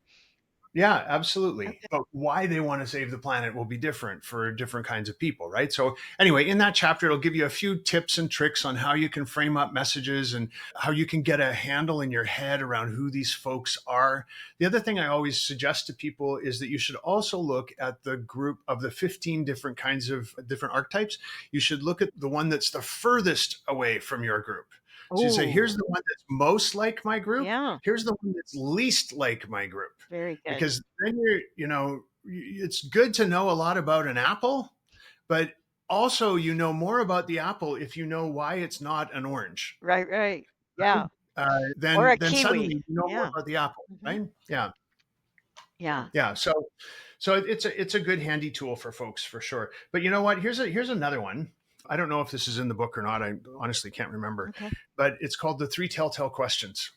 Yeah, absolutely. Okay. But why they want to save the planet will be different for different kinds of people, right? So anyway, in that chapter, it'll give you a few tips and tricks on how you can frame up messages and how you can get a handle in your head around who these folks are. The other thing I always suggest to people is that you should also look at the group of the 15 different kinds of different archetypes. You should look at the one that's the furthest away from your group. So you say, here's the one that's most like my group. Yeah. Here's the one that's least like my group. Very good. Because then it's good to know a lot about an apple, but also more about the apple if you know why it's not an orange. Right. Yeah. Then suddenly you know more about the apple, right? Yeah. So it's a good handy tool for folks for sure. But you know what? Here's another one. I don't know if this is in the book or not. I honestly can't remember. Okay. But it's called the 3 Telltale Questions.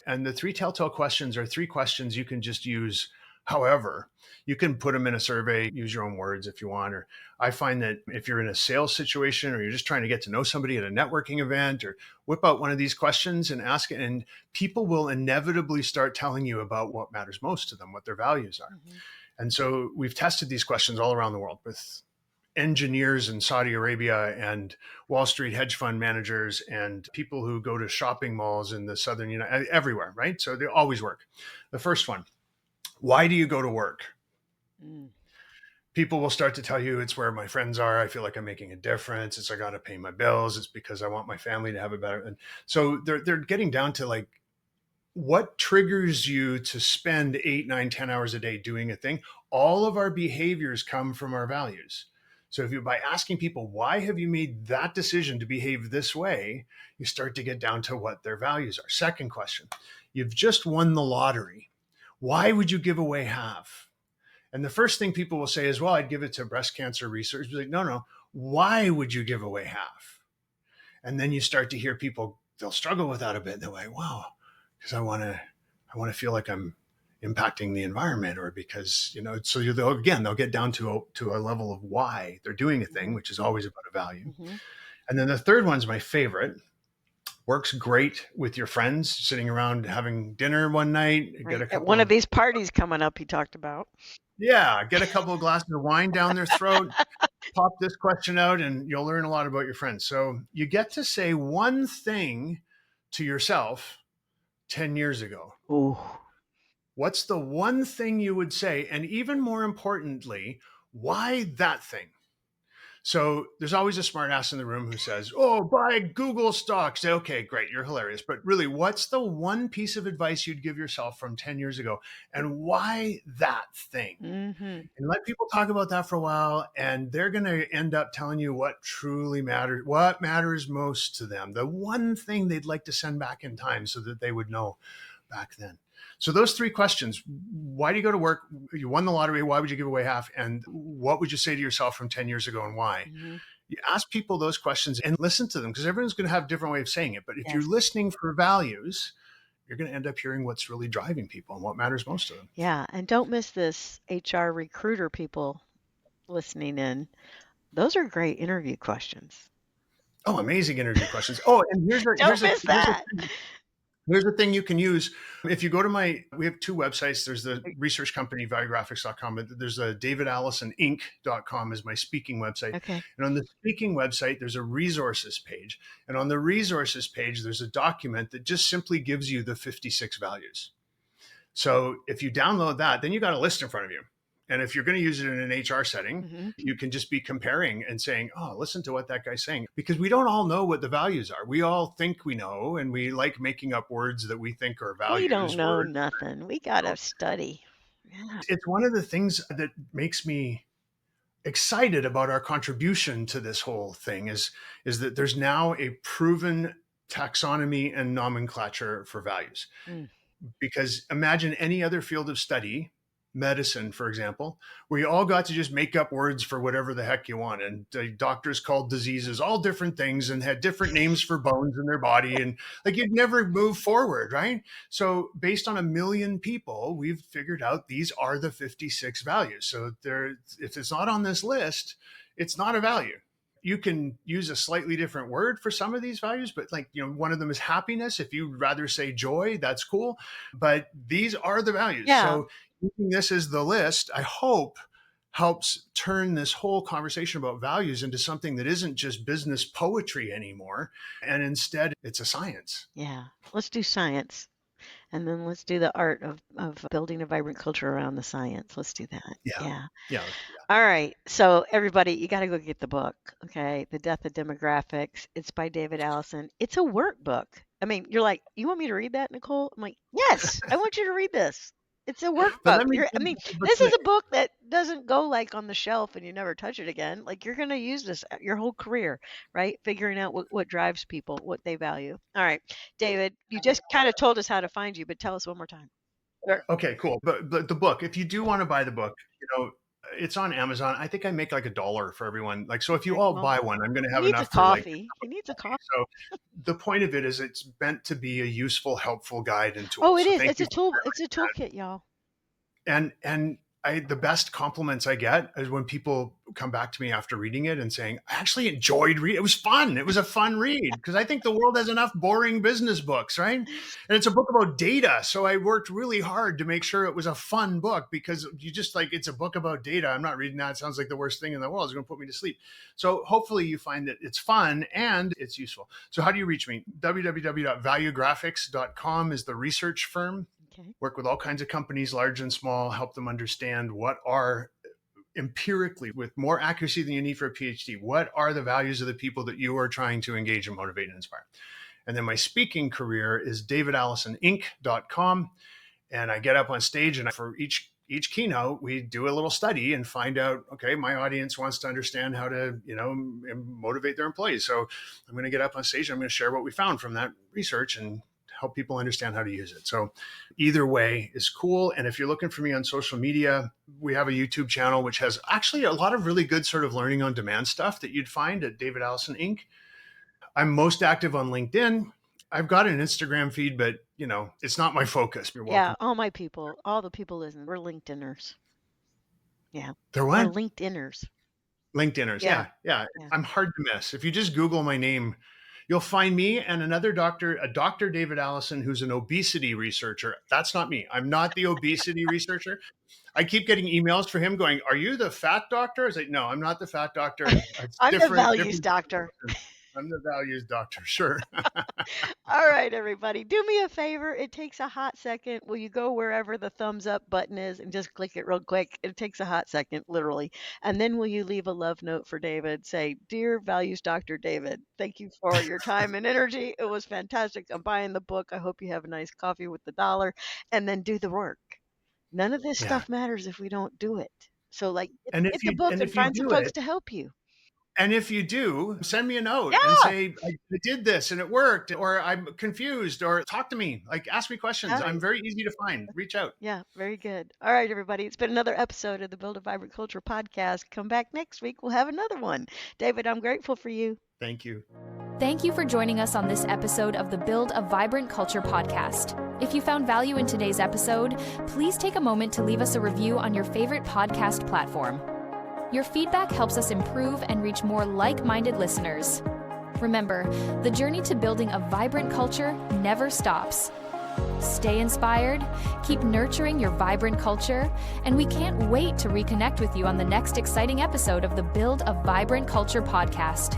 And the 3 Telltale Questions are 3 questions you can just use however. You can put them in a survey, use your own words if you want. Or I find that if you're in a sales situation or you're just trying to get to know somebody at a networking event, or whip out one of these questions and ask it, and people will inevitably start telling you about what matters most to them, what their values are. Mm-hmm. And so we've tested these questions all around the world with engineers in Saudi Arabia and Wall Street hedge fund managers and people who go to shopping malls in the Southern United, everywhere, right? So they always work. The first one, why do you go to work? People will start to tell you it's where my friends are. I feel like I'm making a difference. It's I got to pay my bills. It's because I want my family to have a better. And so they're getting down to like, what triggers you to spend 8, 9, 10 hours a day doing a thing? All of our behaviors come from our values. So by asking people, why have you made that decision to behave this way? You start to get down to what their values are. Second question, you've just won the lottery. Why would you give away half? And the first thing people will say is, well, I'd give it to breast cancer research. Like, no. Why would you give away half? And then you start to hear people, they'll struggle with that a bit. They're like, wow, because I want to feel like I'm impacting the environment, or because, so they'll get down to a level of why they're doing a thing, which is always about a value. Mm-hmm. And then the third one's my favorite. works great with your friends, sitting around having dinner one night, get Right. a At couple one of of, these parties coming up, he talked about. yeah, get a couple of glasses of wine down their throat, pop this question out, and you'll learn a lot about your friends. So you get to say one thing to yourself 10 years ago. Ooh. What's the one thing you would say? And even more importantly, why that thing? So there's always a smart ass in the room who says, "Oh, buy Google stocks." Say, okay, great, you're hilarious. But really, what's the one piece of advice you'd give yourself from 10 years ago? And why that thing? Mm-hmm. And let people talk about that for a while. And they're going to end up telling you what truly matters, what matters most to them. The one thing they'd like to send back in time so that they would know back then. So those three questions: why do you go to work? You won the lottery. Why would you give away half? And what would you say to yourself from 10 years ago and why? Mm-hmm. You ask people those questions and listen to them, because everyone's going to have a different way of saying it. But if Yes. you're listening for values, you're going to end up hearing what's really driving people and what matters most to them. Yeah. And don't miss this, HR recruiter people listening in. Those are great interview questions. Oh, amazing interview questions. Oh, and Don't miss that. Here's the thing you can use. If you go to we have two websites. There's the research company, Valuegraphics.com, but there's a David Allison Inc.com is my speaking website. Okay. And on the speaking website, there's a resources page. And on the resources page, there's a document that just simply gives you the 56 values. So if you download that, then you got a list in front of you. And if you're going to use it in an HR setting, Mm-hmm. you can just be comparing and saying, oh, listen to what that guy's saying. Because we don't all know what the values are. We all think we know, and we like making up words that we think are values. We don't know nothing. We got to study. Yeah. It's one of the things that makes me excited about our contribution to this whole thing is that there's now a proven taxonomy and nomenclature for values. Mm. Because imagine any other field of study, medicine, for example, where you all got to just make up words for whatever the heck you want. And doctors called diseases all different things and had different names for bones in their body. And like you'd never move forward, right? So based on 1 million people, we've figured out these are the 56 values. So if it's not on this list, it's not a value. You can use a slightly different word for some of these values, but one of them is happiness. If you'd rather say joy, that's cool. But these are the values. Yeah. So using this as the list, I hope helps turn this whole conversation about values into something that isn't just business poetry anymore. And instead it's a science. Yeah. Let's do science. And then let's do the art of building a vibrant culture around the science. Let's do that. Yeah. All right. So everybody, you got to go get the book. Okay. The Death of Demographics. It's by David Allison. It's a workbook. I mean, you're like, you want me to read that, Nicole? I'm like, yes, I want you to read this. It's a workbook. This is a book that doesn't go like on the shelf and you never touch it again. Like you're going to use this your whole career, right? Figuring out what drives people, what they value. All right, David, you just kind of told us how to find you, but tell us one more time. Okay, cool. But the book, if you do want to buy the book, it's on Amazon. I think I make like $1 for everyone. Like, so if you all buy one, I'm going to have enough for He needs a coffee. So the point of it is it's meant to be a useful, helpful guide and tool. Oh, it is. It's a tool. It's a toolkit, y'all. And the best compliments I get is when people come back to me after reading it and saying, I actually enjoyed reading. It was fun. It was a fun read, because I think the world has enough boring business books, right? And it's a book about data. So I worked really hard to make sure it was a fun book, because you just it's a book about data. I'm not reading that. It sounds like the worst thing in the world. It's going to put me to sleep. So hopefully you find that it's fun and it's useful. So how do you reach me? www.valuegraphics.com is the research firm. Okay. Work with all kinds of companies, large and small, help them understand what are empirically, with more accuracy than you need for a PhD, what are the values of the people that you are trying to engage and motivate and inspire. And then my speaking career is davidallisoninc.com. And I get up on stage, and for each keynote, we do a little study and find out, okay, my audience wants to understand how to, motivate their employees. So I'm going to get up on stage and I'm going to share what we found from that research and help people understand how to use it. So either way is cool. And if you're looking for me on social media, we have a YouTube channel, which has actually a lot of really good sort of learning on demand stuff that you'd find at David Allison Inc. I'm most active on LinkedIn. I've got an Instagram feed, but it's not my focus. You're welcome. Yeah. All the people listening, we're LinkedIners. Yeah. They're what? We're LinkedIners. LinkedIners. Yeah. I'm hard to miss. If you just Google my name, You'll find me and another doctor, a Dr. David Allison, who's an obesity researcher. That's not me. I'm not the obesity researcher. I keep getting emails for him going, "Are you the fat doctor?" I was like, "No, I'm not the fat doctor. It's I'm the different. values doctor. I'm the values doctor." Sure. All right, everybody, do me a favor. It takes a hot second. Will you go wherever the thumbs up button is and just click it real quick? It takes a hot second, literally. And then will you leave a love note for David? Say, "Dear Values Dr. David, thank you for your time and energy. It was fantastic. I'm buying the book. I hope you have a nice coffee with the dollar." And then do the work. None of this Yeah. stuff matters if we don't do it. So, like, And get the book and if you find some do folks it, to help you. and if you do, send me a note and Yeah. say, I did this and it worked, or I'm confused, or talk to me, like ask me questions. All I'm right. very easy to find. Reach out. Yeah, very good. All right, everybody. It's been another episode of the Build a Vibrant Culture podcast. Come back next week. We'll have another one. David, I'm grateful for you. Thank you. Thank you for joining us on this episode of the Build a Vibrant Culture podcast. If you found value in today's episode, please take a moment to leave us a review on your favorite podcast platform. Your feedback helps us improve and reach more like-minded listeners. Remember, the journey to building a vibrant culture never stops. Stay inspired, keep nurturing your vibrant culture, and we can't wait to reconnect with you on the next exciting episode of the Build a Vibrant Culture podcast.